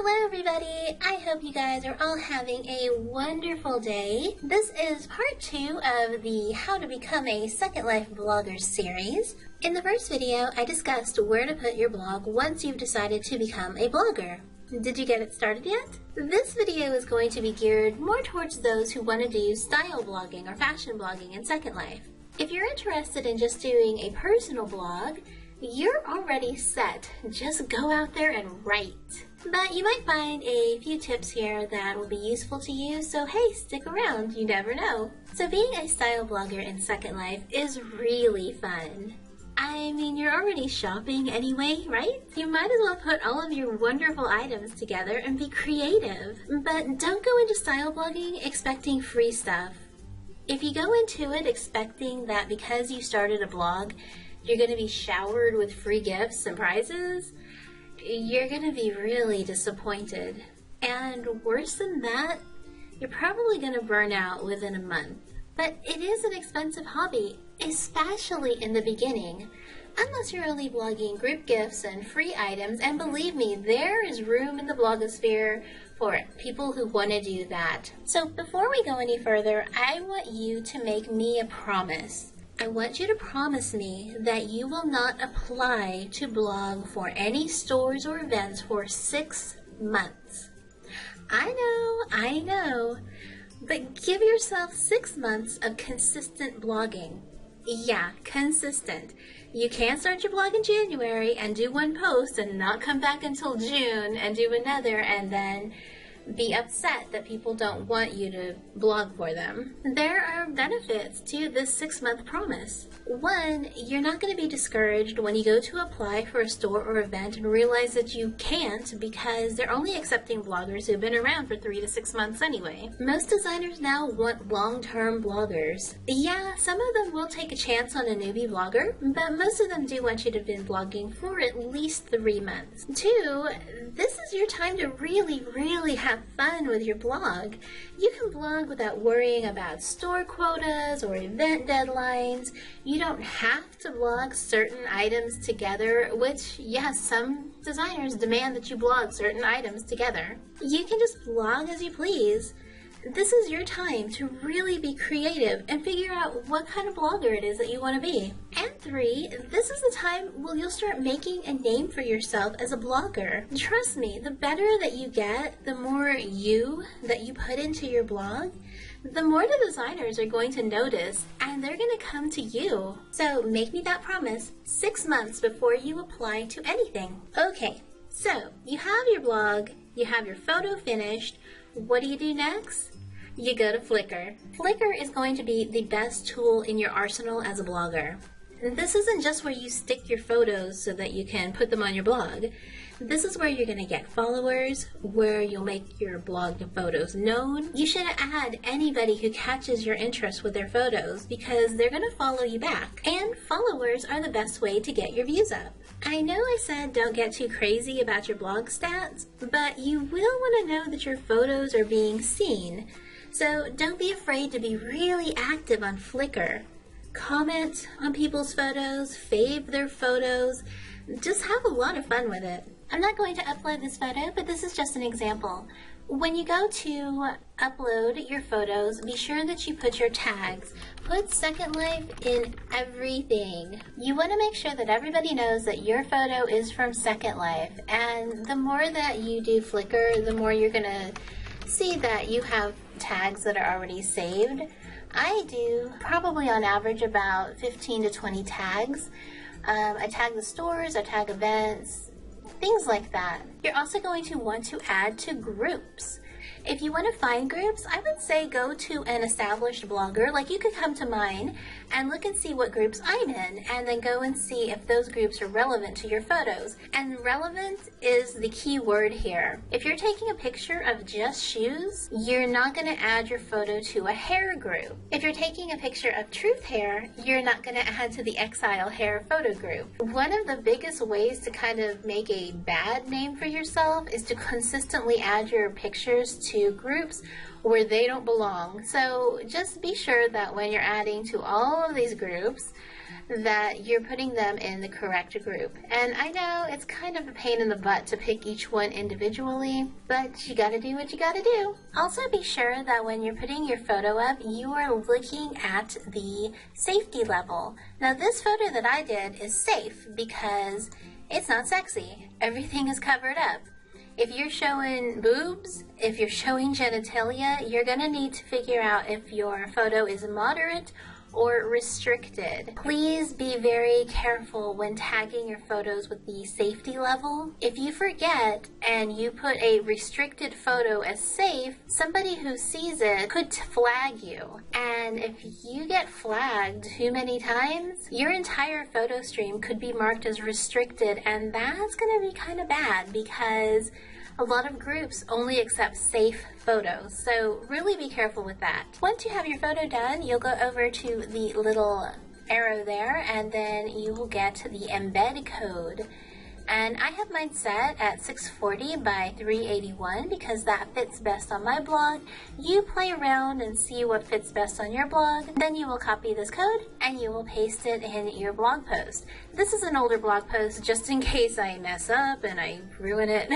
Hello everybody! I hope you guys are all having a wonderful day. This is part 2 of the How to Become a Second Life Blogger series. In the first video, I discussed where to put your blog once you've decided to become a blogger. Did you get it started yet? This video is going to be geared more towards those who want to do style blogging or fashion blogging in Second Life. If you're interested in just doing a personal blog, you're already set. Just go out there and write. But you might find a few tips here that will be useful to you, so hey, stick around, you never know. So being a style blogger in Second Life is really fun. I mean, you're already shopping anyway, right? You might as well put all of your wonderful items together and be creative. But don't go into style blogging expecting free stuff. If you go into it expecting that because you started a blog, you're going to be showered with free gifts and prizes, you're going to be really disappointed. And worse than that, you're probably going to burn out within a month. But it is an expensive hobby, especially in the beginning. Unless you're only blogging group gifts and free items, and believe me, there is room in the blogosphere for people who want to do that. So before we go any further, I want you to make me a promise. I want you to promise me that you will not apply to blog for any stores or events for 6 months. I know, but give yourself 6 months of consistent blogging. Yeah, consistent. You can't start your blog in January and do one post and not come back until June and do another and then be upset that people don't want you to blog for them. There are benefits to this 6-month promise. One, you're not going to be discouraged when you go to apply for a store or event and realize that you can't because they're only accepting bloggers who've been around for 3 to 6 months anyway. Most designers now want long-term bloggers. Yeah, some of them will take a chance on a newbie blogger, but most of them do want you to have been blogging for at least 3 months. 2, this is your time to really have fun with your blog. You can blog without worrying about store quotas or event deadlines. You don't have to blog certain items together, which, yes, some designers demand that you blog certain items together. You can just blog as you please. This is your time to really be creative and figure out what kind of blogger it is that you want to be. And 3, this is the time when you'll start making a name for yourself as a blogger. Trust me, the better that you get, the more you that you put into your blog, the more the designers are going to notice and they're going to come to you. So make me that promise 6 months before you apply to anything. Okay, so you have your blog, you have your photo finished. What do you do next? You go to Flickr. Flickr is going to be the best tool in your arsenal as a blogger. This isn't just where you stick your photos so that you can put them on your blog. This is where you're going to get followers, where you'll make your blog and photos known. You should add anybody who catches your interest with their photos because they're going to follow you back. And followers are the best way to get your views up. I know I said don't get too crazy about your blog stats, but you will want to know that your photos are being seen. So don't be afraid to be really active on Flickr. Comment on people's photos, fave their photos, just have a lot of fun with it. I'm not going to upload this photo, but this is just an example. When you go to upload your photos, be sure that you put your tags. Put Second Life in everything. You want to make sure that everybody knows that your photo is from Second Life. And the more that you do Flickr, the more you're going to see that you have tags that are already saved. I do probably on average about 15 to 20 tags. I tag the stores, I tag events, things like that. You're also going to want to add to groups. If you want to find groups, I would say go to an established blogger. Like you could come to mine and look and see what groups I'm in and then go and see if those groups are relevant to your photos. And relevant is the key word here. If you're taking a picture of just shoes, you're not going to add your photo to a hair group. If you're taking a picture of truth hair, you're not going to add to the Exile hair photo group. One of the biggest ways to kind of make a bad name for yourself is to consistently add your pictures to groups where they don't belong. So just be sure that when you're adding to all of these groups that you're putting them in the correct group. And I know it's kind of a pain in the butt to pick each one individually, but you gotta do what you gotta do. Also be sure that when you're putting your photo up, you are looking at the safety level. Now this photo that I did is safe because it's not sexy. Everything is covered up. If you're showing boobs, if you're showing genitalia, you're gonna need to figure out if your photo is moderate or restricted. Please be very careful when tagging your photos with the safety level. If you forget and you put a restricted photo as safe, somebody who sees it could flag you. And if you get flagged too many times, your entire photo stream could be marked as restricted, and that's gonna be kind of bad because a lot of groups only accept safe photos, so really be careful with that. Once you have your photo done, you'll go over to the little arrow there, and then you will get the embed code. And I have mine set at 640 by 381 because that fits best on my blog. You play around and see what fits best on your blog. Then you will copy this code and you will paste it in your blog post. This is an older blog post just in case I mess up and I ruin it.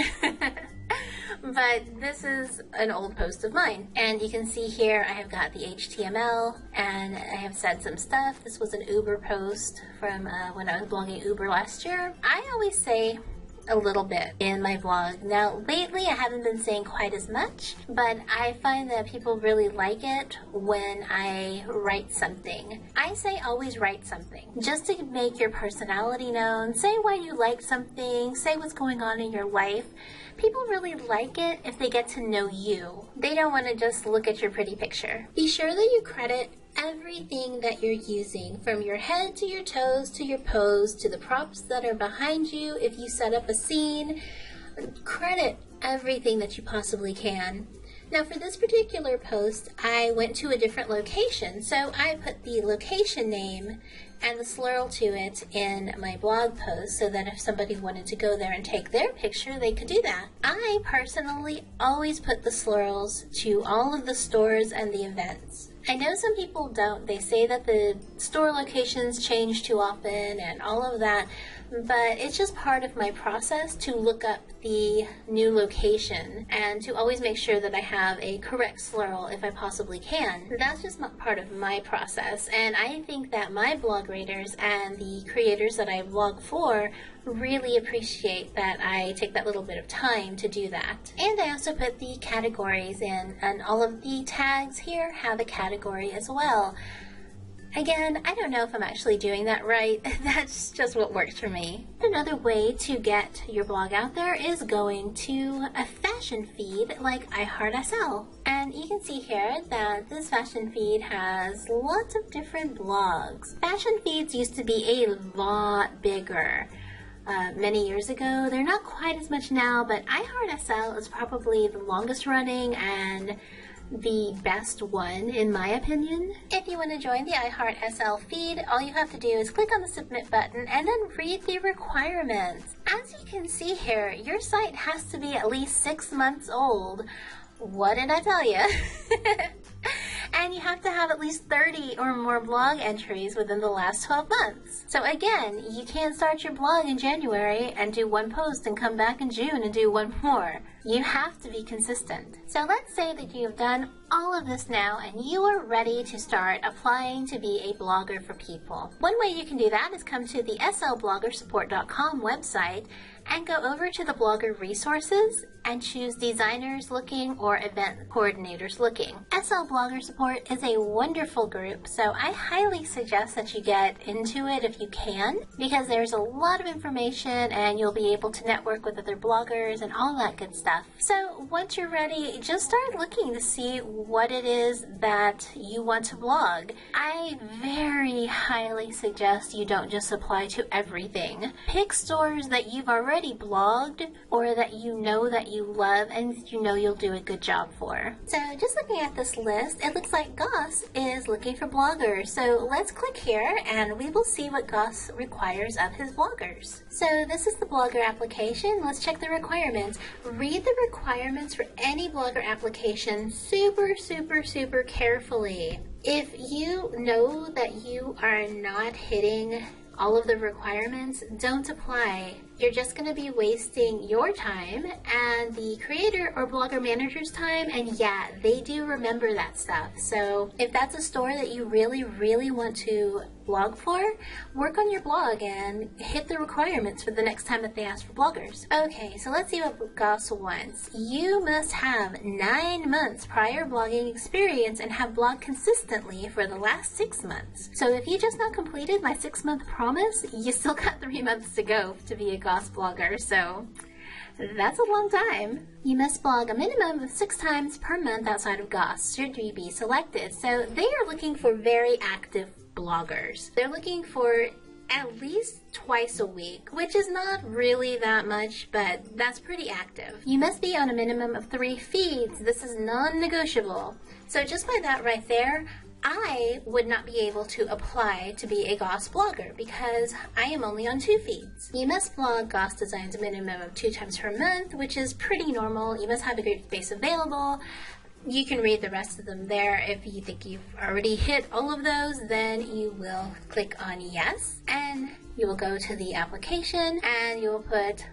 But this is an old post of mine, and you can see here I have got the HTML and I have said some stuff. This was an Uber post from when I was blogging Uber last year. I always say a little bit in my blog. Now lately I haven't been saying quite as much, but I find that people really like it when I write something. I say always write something, just to make your personality known. Say why you like something, say what's going on in your life. People really like it if they get to know you. They don't want to just look at your pretty picture. Be sure that you credit everything that you're using, from your head to your toes to your pose to the props that are behind you. If you set up a scene, credit everything that you possibly can. Now for this particular post, I went to a different location, so I put the location name and the slurl to it in my blog post so that if somebody wanted to go there and take their picture, they could do that. I personally always put the slurls to all of the stores and the events. I know some people don't. They say that the store locations change too often and all of that, but it's just part of my process to look up the new location and to always make sure that I have a correct slurl if I possibly can. That's just part of my process, and I think that my blog readers and the creators that I blog for really appreciate that I take that little bit of time to do that. And I also put the categories in, and all of the tags here have a category as well. Again, I don't know if I'm actually doing that right. That's just what works for me. Another way to get your blog out there is going to a fashion feed like iHeartSL. And you can see here that this fashion feed has lots of different blogs. Fashion feeds used to be a lot bigger. Many years ago. They're not quite as much now, but iHeartSL is probably the longest running and the best one in my opinion. If you want to join the iHeartSL feed, all you have to do is click on the submit button and then read the requirements. As you can see here, your site has to be at least 6 months old. What did I tell you? And you have to have at least 30 or more blog entries within the last 12 months. So again, you can't start your blog in January and do one post and come back in June and do one more. You have to be consistent. So let's say that you have done all of this now and you are ready to start applying to be a blogger for people. One way you can do that is come to the slbloggersupport.com website and go over to the blogger resources and choose designers looking or event coordinators looking. SL Blogger Support is a wonderful group, so I highly suggest that you get into it if you can, because there's a lot of information and you'll be able to network with other bloggers and all that good stuff. So once you're ready, just start looking to see what it is that you want to blog. I very highly suggest you don't just apply to everything. Pick stores that you've already already blogged or that you know that you love and you know you'll do a good job for. So just looking at this list, it looks like Goss is looking for bloggers. So let's click here and we will see what Goss requires of his bloggers. So this is the blogger application. Let's check the requirements. Read the requirements for any blogger application super carefully. If you know that you are not hitting all of the requirements, don't apply. You're just going to be wasting your time and the creator or blogger manager's time, and yeah, they do remember that stuff. So if that's a store that you really want to blog for, work on your blog and hit the requirements for the next time that they ask for bloggers. Okay, so let's see what Goss wants. You must have 9 months prior blogging experience and have blogged consistently for the last 6 months. So if you just not completed my 6-month promise, you still got 3 months to go to be a Goss blogger, so that's a long time. You must blog a minimum of 6 times per month outside of Goss should you be selected. So they are looking for very active bloggers. They're looking for at least twice a week, which is not really that much, but that's pretty active. You must be on a minimum of 3 feeds. This is non-negotiable. So just by that right there, I would not be able to apply to be a Goss blogger because I am only on 2 feeds. You must blog Goss designs a minimum of 2 times per month, which is pretty normal. You must have a great space available. You can read the rest of them there. If you think you've already hit all of those, then you will click on yes, and you will go to the application and you will put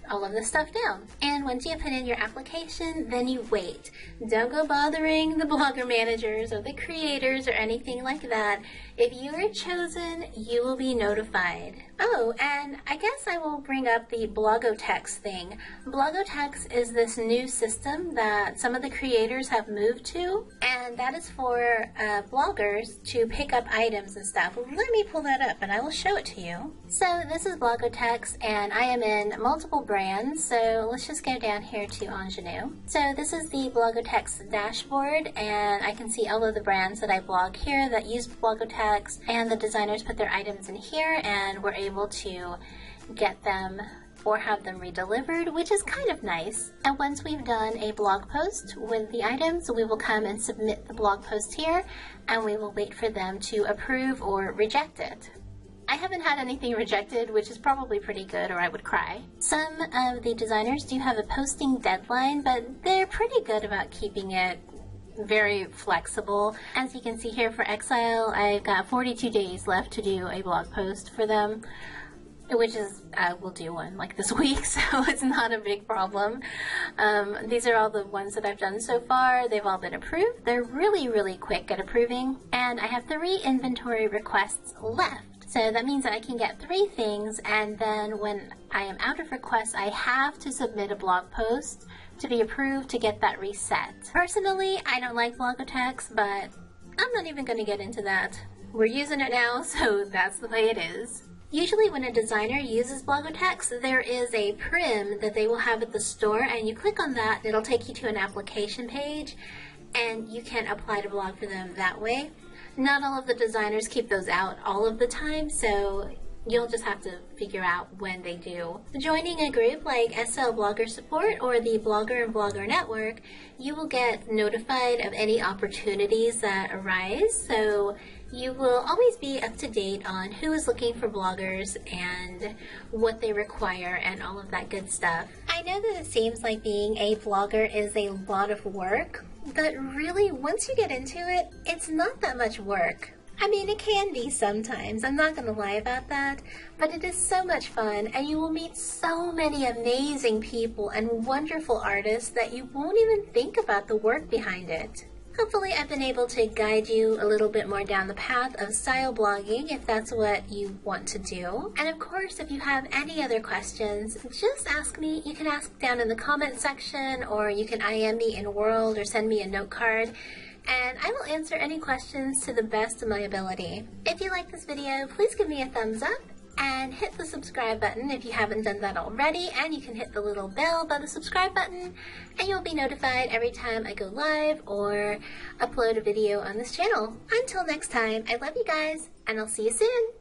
all of this stuff down. And once you put in your application, then you wait. Don't go bothering the blogger managers or the creators or anything like that. If you are chosen, you will be notified. Oh, and I guess I will bring up the Blogotex thing. Blogotex is this new system that some of the creators have moved to, and that is for bloggers to pick up items and stuff. Let me pull that up and I will show it to you. So this is Blogotex, and I am in multiple brands, so let's just go down here to Chenaux. So this is the Blogotex dashboard, and I can see all of the brands that I blog here that use Blogotex, and the designers put their items in here and we're able to get them or have them redelivered, which is kind of nice. And once we've done a blog post with the items, we will come and submit the blog post here and we will wait for them to approve or reject it. I haven't had anything rejected, which is probably pretty good, or I would cry. Some of the designers do have a posting deadline, but they're pretty good about keeping it very flexible. As you can see here for Exile, I've got 42 days left to do a blog post for them, which is, I will do one like this week, so it's not a big problem. These are all the ones that I've done so far. They've all been approved. They're really quick at approving, and I have 3 inventory requests left. So that means that I can get 3 things, and then when I am out of requests, I have to submit a blog post to be approved to get that reset. Personally, I don't like Blogotex, but I'm not even going to get into that. We're using it now, so that's the way it is. Usually when a designer uses Blogotex, there is a prim that they will have at the store, and you click on that, it'll take you to an application page, and you can apply to blog for them that way. Not all of the designers keep those out all of the time, so you'll just have to figure out when they do. Joining a group like SL Blogger Support or the Blogger and Blogger Network, you will get notified of any opportunities that arise, so you will always be up to date on who is looking for bloggers and what they require and all of that good stuff. I know that it seems like being a blogger is a lot of work, but really, once you get into it, it's not that much work. I mean, it can be sometimes, I'm not going to lie about that, but it is so much fun, and you will meet so many amazing people and wonderful artists that you won't even think about the work behind it. Hopefully I've been able to guide you a little bit more down the path of style blogging if that's what you want to do. And of course, if you have any other questions, just ask me. You can ask down in the comment section, or you can IM me in World or send me a note card, and I will answer any questions to the best of my ability. If you like this video, please give me a thumbs up and hit the subscribe button if you haven't done that already, and you can hit the little bell by the subscribe button and you'll be notified every time I go live or upload a video on this channel. Until next time, I love you guys, and I'll see you soon.